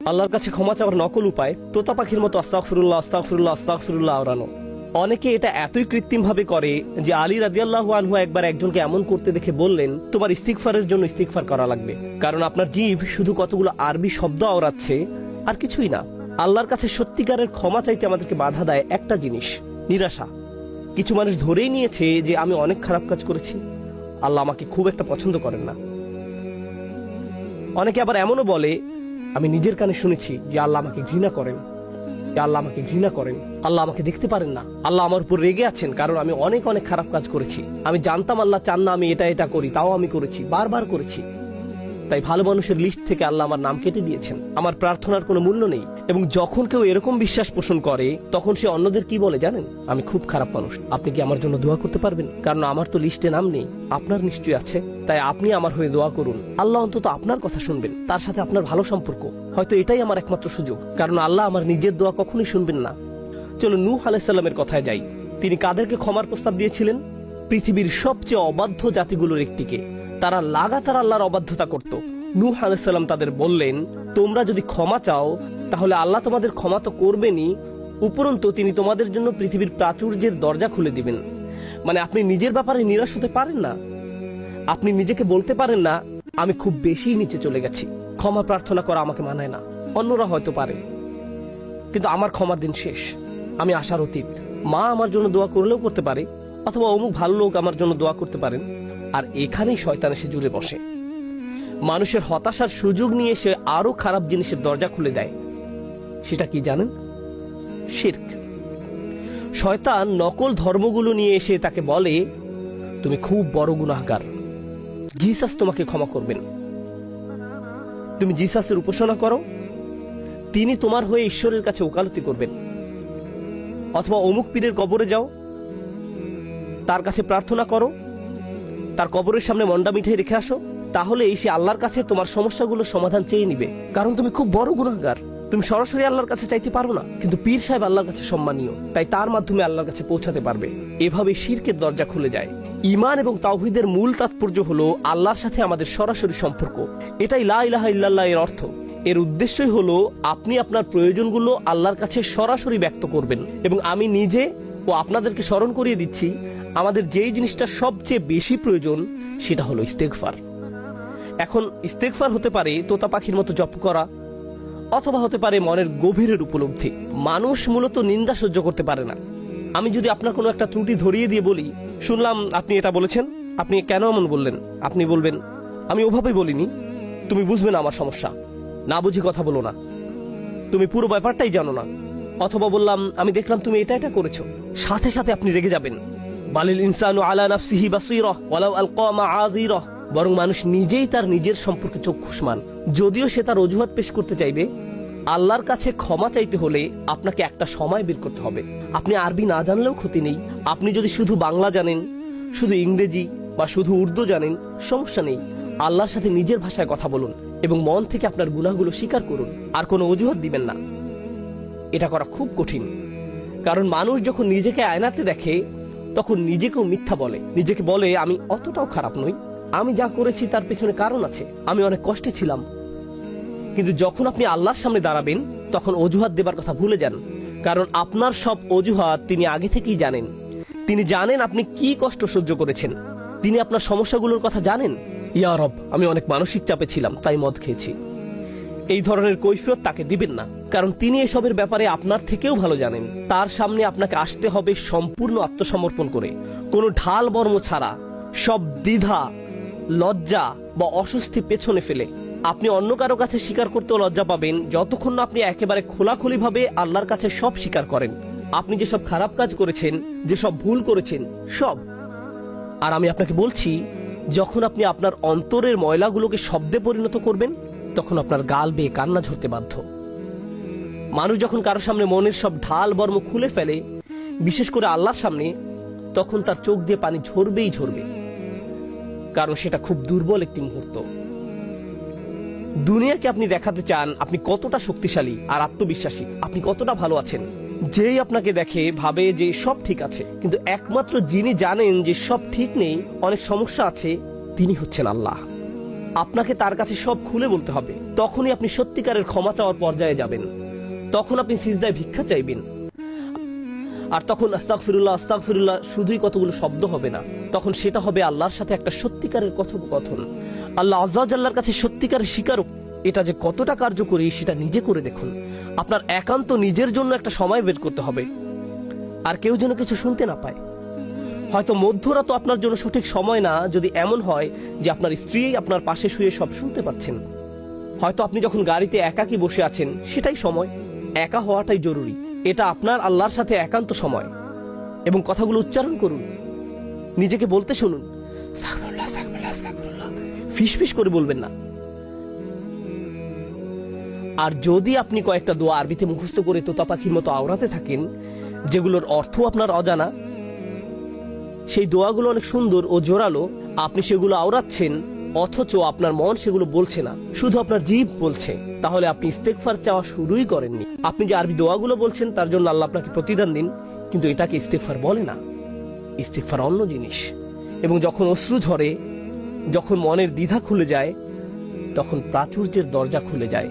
আল্লাহর কাছে ক্ষমা চাওয়ার নকল উপায় তোতা পাখির মতো আস্তাগফিরুল্লাহ আস্তাগফিরুল্লাহ আস্তাগফিরুল্লাহ আওড়ানো। অনেকে এটা এতই কৃত্রিম ভাবে করে যে আলী রাদিয়াল্লাহু আনহু একবার একজনকে এমন করতে দেখে বললেন, তোমার ইস্তিগফারের জন্য ইস্তিগফার করা লাগবে, কারণ আপনার জিভ শুধু কতগুলো আরবি শব্দ আওড়াচ্ছে আর কিছুই না। আল্লাহর কাছে সত্যিকারের ক্ষমা চাইতে আমাদেরকে বাধা দেয় একটা জিনিস, নিরাশা। কিছু মানুষ ধরেই নিয়েছে যে আমি অনেক খারাপ কাজ করেছি, আল্লাহ আমাকে খুব একটা পছন্দ করেন না। অনেকে আবার এমনও বলে, আমি নিজের কানে শুনেছি যে আল্লাহ আমাকে ঘৃণা করেন, আল্লাহ আমাকে ঘৃণা করেন, আল্লাহ আমাকে দেখতে পারেন না, আল্লাহ আমার উপর রেগে আছেন কারণ আমি অনেক অনেক খারাপ কাজ করেছি। আমি জানতাম আল্লাহ চান না আমি এটা করি, তাও আমি করেছি, বারবার করেছি। তাই ভালো মানুষের লিস্ট থেকে আল্লাহ আমার নাম কেটে দিয়েছেন। আমার প্রার্থনার কোনো মূল্য নেই। এবং যখন কেউ এরকম বিশ্বাস পোষণ করে তখন সে অন্যদের কি বলে জানেন, আমি খুব খারাপ মানুষ, আপনি কি আমার জন্য দোয়া করতে পারবেন? কারণ আমার তো লিস্টে নাম নেই, আপনার নিশ্চয়ই আছে, তাই আপনি আমার হয়ে দোয়া করুন। আল্লাহ অন্তত আপনার কথা শুনবেন, তার সাথে আপনার ভালো সম্পর্ক, হয়তো এটাই আমার একমাত্র সুযোগ, কারণ আল্লাহ আমার নিজের দোয়া কখনোই শুনবেন না। চলো নূহ আলাইহিস সালামের কথায় যাই। তিনি কাদেরকে ক্ষমার প্রস্তাব দিয়েছিলেন? পৃথিবীর সবচেয়ে অবাধ্য জাতিগুলোর একটিকে। তারা লাগাতার আল্লাহর অবাধ্যতা করত। নূহ আলাইহিস সালাম তাদের বললেন, তোমরা যদি ক্ষমা চাও তাহলে আল্লাহ তোমাদের ক্ষমা তো করবেনই, উপরন্তু তিনি তোমাদের জন্য পৃথিবীর প্রাচুর্যের দরজা খুলে দিবেন। মানে আপনি নিজের ব্যাপারে নিরাশ হতে পারেন না, আপনি নিজেকে বলতে পারেন না আমি খুব বেশি নিচে চলে গেছি, ক্ষমা প্রার্থনা করা আমাকে মানায় না। অন্যরা হয়তো পারে, কিন্তু আমার ক্ষমার দিন শেষ, আমি আশার অতীত। মা আমার জন্য দোয়া করলেও করতে পারে, অথবা অমুক ভালো লোক আমার জন্য দোয়া করতে পারেন। আর এখানেই শয়তান এসে জুড়ে বসে, মানুষের হতাশার সুযোগ নিয়ে সে আরো খারাপ জিনিসের দরজা খুলে দেয়। সেটা কি জানেন? শিরক। শয়তান নকল ধর্মগুলো নিয়ে এসে তাকে বলে, তুমি খুব বড় গুনাহগার, জিসাস তোমাকে ক্ষমা করবেন। তুমি জিসাসের উপাসনা করো, তিনি তোমার হয়ে ঈশ্বরের কাছে ওকালতি করবেন। অথবা অমুক পীরের কবরে যাও, তার কাছে প্রার্থনা করো, তার কবরের সামনে মন্ডা মিঠাই রেখে আসো, তাহলে সে আল্লাহর কাছে তোমার সমস্যাগুলোর সমাধান চেয়ে নিবে। কারণ তুমি খুব বড় গুনাহগার, তুমি সরাসরি আল্লাহর কাছে চাইতে পারো না, কিন্তু পীর সাহেব আল্লাহর কাছে সম্মানীয়, তাই তার মাধ্যমে আল্লাহর কাছে পৌঁছাতে পারবে। এভাবে শিরকের দরজা খুলে যায়। ঈমান এবং তাওহীদের মূল তাৎপর্য হলো আল্লাহর সাথে আমাদের সরাসরি সম্পর্ক। এটাই লা ইলাহা ইল্লাল্লাহ এর অর্থ। এর উদ্দেশ্যই হলো আপনি আপনার প্রয়োজনগুলো আল্লাহর কাছে সরাসরি ব্যক্ত করবেন। এবং আমি নিজে ও আপনাদেরকে স্মরণ করিয়ে দিচ্ছি, আমাদের যেই জিনিসটা সবচেয়ে বেশি প্রয়োজন সেটা হলো ইস্তেগফার। এখন ইস্তেগফার হতে পারে তোতা পাখির মতো জপ করা, অথবা হতে পারে মনের গভীরের উপলব্ধি। মানুষ মূলত নিন্দা সহ্য করতে পারে না। আমি যদি আপনার কোনো একটা ত্রুটি ধরিয়ে দিয়ে বলি, শুনলাম আপনি এটা বলেছেন, আপনি কেন এমন বললেন? আপনি বলবেন, আমি ওভাবেই বলিনি, তুমি বুঝবে না আমার সমস্যা, না বুঝি কথা বলো না, তুমি পুরো ব্যাপারটাই জানো না। অথবা বললাম, আমি দেখলাম তুমি এটা করেছো, সাথে সাথে আপনি রেগে যাবেন। বালিল ইনসানু আলা নাফসিহি বাসীরা ওয়ালাউ আলকা মাআযীরা। বরং মানুষ নিজেই তার নিজের সম্পর্কে চক্ষুষ্মান। যদিও সে তার অজুহাত পেশ করতে চাইবে, আল্লাহর কাছে ক্ষমা চাইতে হলে আপনাকে একটা সময় বের করতে হবে। আপনি আরবি না জানলেও ক্ষতি নেই, আপনি যদি শুধু বাংলা জানেন, শুধু ইংরেজি বা শুধু উর্দু জানেন, সমস্যা নেই। আল্লাহর সাথে নিজের ভাষায় কথা বলুন এবং মন থেকে আপনার গুনাহগুলো স্বীকার করুন, আর কোনো অজুহাত দিবেন না। এটা করা খুব কঠিন, কারণ মানুষ যখন নিজেকে আয়নাতে দেখে তখন নিজেকেও মিথ্যা বলে। নিজেকে বলে, আমি অতটাও খারাপ নই, আমি যা করেছি তার পেছনে কারণ আছে, আমি অনেক কষ্টে ছিলাম। কিন্তু যখন আপনি আল্লাহর সামনে দাঁড়াবেন তখন অজুহাত দেবার কথা ভুলে যান, কারণ আপনার সব অজুহাত তিনি আগে থেকেই জানেন। তিনি জানেন আপনি কি কষ্ট সহ্য করেছেন, তিনি আপনার সমস্যাগুলোর কথা জানেন। ইয়া রব, আমি অনেক মানসিক চাপে ছিলাম, তাই মদ খেয়েছি। এই ধরনের কৈফিয়ত তাকে দিবেন না, কারণ তিনি এসবের ব্যাপারে আপনার থেকেও ভালো জানেন। তার সামনে আপনাকে আসতে হবে সম্পূর্ণ আত্মসমর্পণ করে, কোনো ঢাল বর্ম ছাড়া, সব দ্বিধা, লজ্জা বা অস্বস্তি পেছনে ফেলে। আপনি অন্য কারো কাছে স্বীকার করতেও লজ্জা পাবেন যতক্ষণ না আপনি একেবারে খোলাখুলি ভাবে আল্লাহর কাছে সব স্বীকার করেন। আপনি যেসব খারাপ কাজ করেছেন, যেসব ভুল করেছেন, সব। আর আমি আপনাকে বলছি, যখন আপনি আপনার অন্তরের ময়লাগুলোকে শব্দে পরিণত করবেন তখন আপনার গাল বেয়ে কান্না ঝরতে বাধ্য। মানুষ যখন কারোর সামনে মনের সব ঢাল বর্ম খুলে ফেলে, বিশেষ করে আল্লাহর সামনে, তখন তার চোখ দিয়ে পানি ঝরবেই ঝরবে, কারণ সেটা খুব দুর্বল একটি মুহূর্ত। দুনিয়াকে আপনি দেখাতে চান আপনি কতটা শক্তিশালী আর আত্মবিশ্বাসী, আপনি কতটা ভালো আছেন। যেই আপনাকে দেখে ভাবে যে সব ঠিক আছে, কিন্তু একমাত্র যিনি জানেন যে সব ঠিক নেই, অনেক সমস্যা আছে, তিনি হচ্ছেন আল্লাহ। আপনাকে তার কাছে সব খুলে বলতে হবে। তখনই আপনি সত্যিকারের ক্ষমা চাওয়ার পর্যায়ে যাবেন। তখন আপনি সিজদায় ভিক্ষা চাইবেন। আর তখন আস্তাগফিরুল্লাহ আস্তাগফিরুল্লাহ শুধুই কতগুলো শব্দ হবে না, তখন সেটা হবে আল্লাহর সাথে একটা সত্যিকারের কথোপকথন। আল্লাহ আজ্জা ওয়া জাল্লার কাছে সত্যিকারের স্বীকারক। এটা যে কতটা কার্যকরী সেটা নিজে করে দেখুন। আপনার একান্ত নিজের জন্য একটা সময় বের করতে হবে, আর কেউ যেন কিছু শুনতে না পায়। হয়তো মধ্যরাত আপনার জন্য সঠিক সময় না, যদি এমন হয় যে আপনার স্ত্রী আপনার পাশে শুয়ে সব শুনতে পাচ্ছেন। হয়তো আপনি যখন গাড়িতে একাকী বসে আছেন সেটাই সময়। একা হওয়াটাই জরুরি। এটা আপনার আল্লাহর সাথে একান্ত সময়। এবং কথাগুলো উচ্চারণ করুন, নিজেকে বলতে শুনুন, আস্তাগফিরুল্লাহ, আস্তাগফিরুল্লাহ, আস্তাগফিরুল্লাহ। ফিসফিস করে বলবেন না। আর যদি আপনি কয়েকটা দোয়া আরবিতে মুখস্থ করে তোতা পাখির মতো আওড়াতে থাকেন, যেগুলোর অর্থ আপনার অজানা, সেই দোয়াগুলো অনেক সুন্দর ও জোরালো, আপনি সেগুলো আওড়াচ্ছেন অথচ আপনার মন সেগুলো বলছে না, শুধু আপনার জিভ বলছে, তাহলে আপনি ইস্তেগফার চাওয়া শুরুই করেননি। আপনি যে আরবি দোয়াগুলো বলছেন তার জন্য আল্লাহ আপনাকে প্রতিদান দিন, কিন্তু এটাকে ইস্তেগফার বলে না। ইস্তেগফার অন্য জিনিস। এবং যখন অশ্রু ঝরে, যখন মনের দ্বিধা খুলে যায়, তখন প্রাচুর্যের দরজা খুলে যায়।